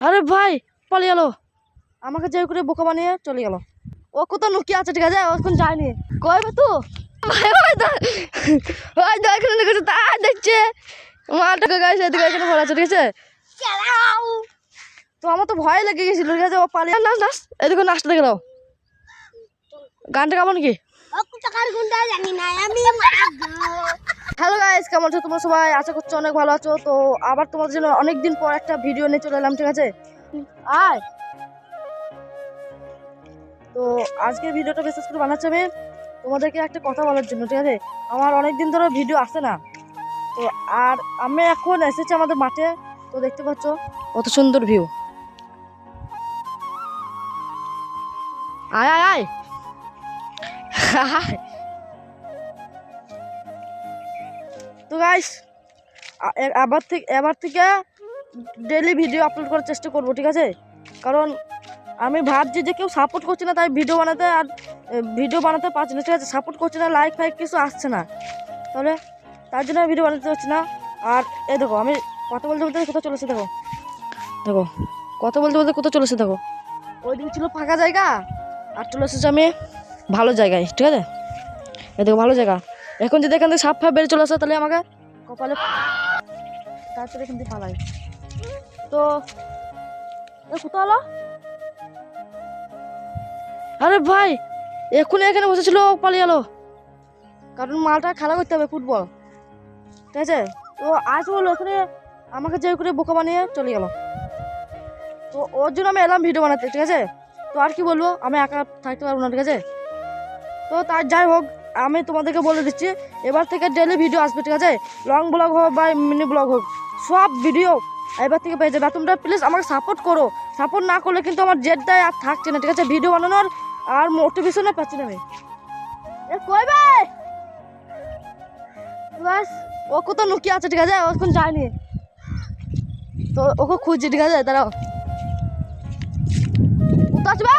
আরে ভাই পালিয়ে গেল, আমাকে যে করে বোকা বানিয়ে চলে গেল। ও কোথাও লুকিয়ে আছে, ঠিক আছে, ও এখন যায়নি। কইবে তো দেখছে মালটাকে গাইছে, এদিকে এখানে ভরা আছে, ঠিক আছে। তো আমার তো ভয় লেগে গেছিল, ঠিক আছে। ও পালিয়ে নাচ নাচ, এদিকে নাচতে দেখে দাও। গানটা কেমন কি? হ্যালো গাইস, কেমন আছো তোমরা সবাই? আশা করছি অনেক ভালো আছো। তো আবার তোমাদের জন্য অনেকদিন পর একটা ভিডিও নিয়ে চলে এলাম, ঠিক আছে। আয়, তো আজকের ভিডিওটা বিশেষ করে বানাচ্ছি আমি তোমাদেরকে একটা কথা বলার জন্য, ঠিক আছে। আমার অনেকদিন ধরে ভিডিও আসে না, তো আর আমি এখন এসেছি আমাদের মাঠে। তো দেখতে পাচ্ছ কত সুন্দর ভিউ। আয় আয় আয় তো গাইস, এবার থেকে ডেইলি ভিডিও আপলোড করার চেষ্টা করবো, ঠিক আছে। কারণ আমি ভাবছি যে কেউ সাপোর্ট করছে না, তাই ভিডিও বানাতে পারছি না, ঠিক আছে। সাপোর্ট করছে না, লাইক ফাইক কিছু আসছে না, তাহলে তার জন্য ভিডিও বানাতে পারছি না। আর এই দেখো, আমি কথা বলতে বলতে কোথাও চলেছে, দেখো দেখো, কথা বলতে বলতে কোথাও চলেছে, দেখো। ওই দিন ছিল ফাঁকা জায়গা, আর চলে এসেছি আমি ভালো জায়গায়, ঠিক আছে। এই দেখো ভালো জায়গা। এখন যদি এখান থেকে সাপ ফাপ বেড়ে চলে আসে, তাহলে আমাকে কপালে তারপরে এখান থেকে পালাই। তো কোথাও হলো? আরে ভাই এক্ষুনি এখানে বসেছিল, পালিয়ে গেলো। কারণ মালটা খেলা করতে হবে, ফুটবল, ঠিক আছে। তো আজ বললো এখানে আমাকে যে করে বোকা বানিয়ে চলে গেল। তো ওর জন্য আমি এলাম ভিডিও বানাতে, ঠিক আছে। তো আর কি বলবো, আমি একা থাকতে পারবো না, ঠিক আছে। তো তার যাই হোক, আমি তোমাদেরকে বলে দিচ্ছি এবার থেকে ডেইলি ভিডিও আসবে, ঠিক আছে। লং ব্লগ হোক বা মিনি ব্লগ হোক, সব ভিডিও এবার থেকে পেয়ে যাবে। তোমরা প্লিজ আমাকে সাপোর্ট করো। সাপোর্ট না করলে কিন্তু আমার জেদটাই আর থাকছে না, ঠিক আছে। ভিডিও বানানোর আর মোটিভেশনে পাচ্ছি না আমি। কইবে বাস, ও কোথাও লুকিয়ে আছে, ঠিক আছে, ও এখন যায়নি। তো ওকে খুঁজছি, ঠিক আছে, দাঁড়াও। কোথাও আসবে,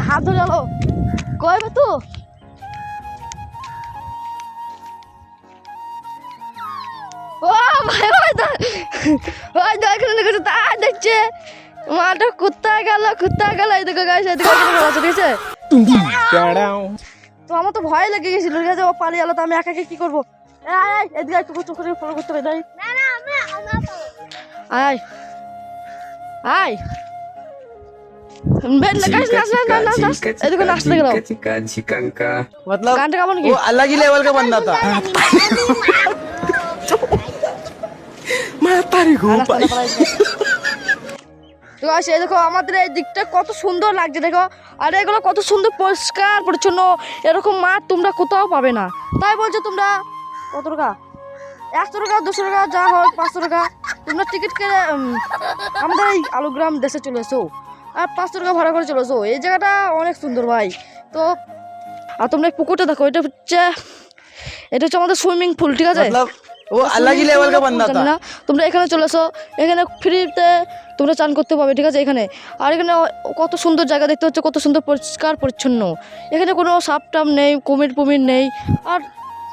হাত ধরে গেল। কইবে তো ও ভাই, ওই দেখেন তাই দেখছে মালটা কোথায় গেল, এদিকে গাইছে, এদিকে আছে, ঠিক আছে। তো আমার তো ভয় লেগে গেছিল, ঠিক আছে। ও পালিয়ে গেল, তো আমি একা কি করবো। এদিকে একটু চোখ করে ফলো করতে হবে, আয় আয় मतलब গানটা কেমন কি? वो अलग ही लेवल का बंदा था। मैं तारी घूम पाई। তো এই দেখো আমাদের এই দিকটা কত সুন্দর লাগছে, দেখো। আর এগুলো কত সুন্দর পরিষ্কার পরিচ্ছন্ন, এরকম মাঠ তোমরা কোথাও পাবে না। তাই বলছো তোমরা কত টাকা, 100 টাকা 200 টাকা যা হোক 500 টাকা তোমরা টিকিট কেটে আমাদের এই আলুগ্রাম দেশে চলে এসো, আর 500 টাকা ভাড়া করে চলে এসো। এই জায়গাটা অনেক সুন্দর ভাই। তো আর তোমরা এই পুকুরটা দেখো, এটা হচ্ছে আমাদের সুইমিং পুল, ঠিক আছে। मतलब वो अलग ही लेवल का बंदा था। তোমরা এখানে চলে এসো, এখানে ফ্রিতে তোমরা চান করতে পারবে, ঠিক আছে, এখানে। আর এখানে কত সুন্দর জায়গা দেখতে হচ্ছে, কত সুন্দর পরিষ্কার পরিচ্ছন্ন। এখানে কোনো সাপ টাপ নেই, কুমির নেই। আর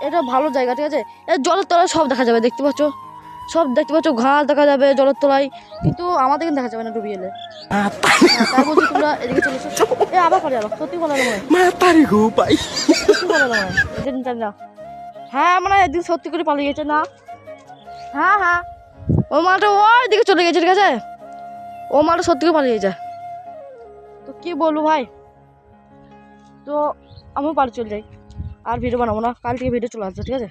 এটা ভালো জায়গা, ঠিক আছে। এর জলের তলায় সব দেখা যাবে, দেখতে পাচ্ছ, সব দেখতে পাচ্ছ, ঘাস দেখা যাবে জলের তলায়। কিন্তু আমাদের এখানে দেখা যাবে না, ডুবিয়ে এলে। তাই বলছি তোমরা এদিকে চলে এসো। আবার পালিয়ে গেলো, সত্যি বলা নয়, मैं तारी घूम पाई। সত্যি বলা নয়, এদিন জানি না। হ্যাঁ মানে একদিন সত্যি করে পালিয়ে গেছে না। হ্যাঁ হ্যাঁ, ও মালটা ওই দিকে চলে গেছে, ঠিক আছে। ও মালটা সত্যি করে পালিয়ে গেছে। তো কি বলবো ভাই, তো আমিও বাড়ি চলে যাই, আর ভিডিও বানাবো না, কাল থেকে ভিডিও চলে আসছে, ঠিক আছে।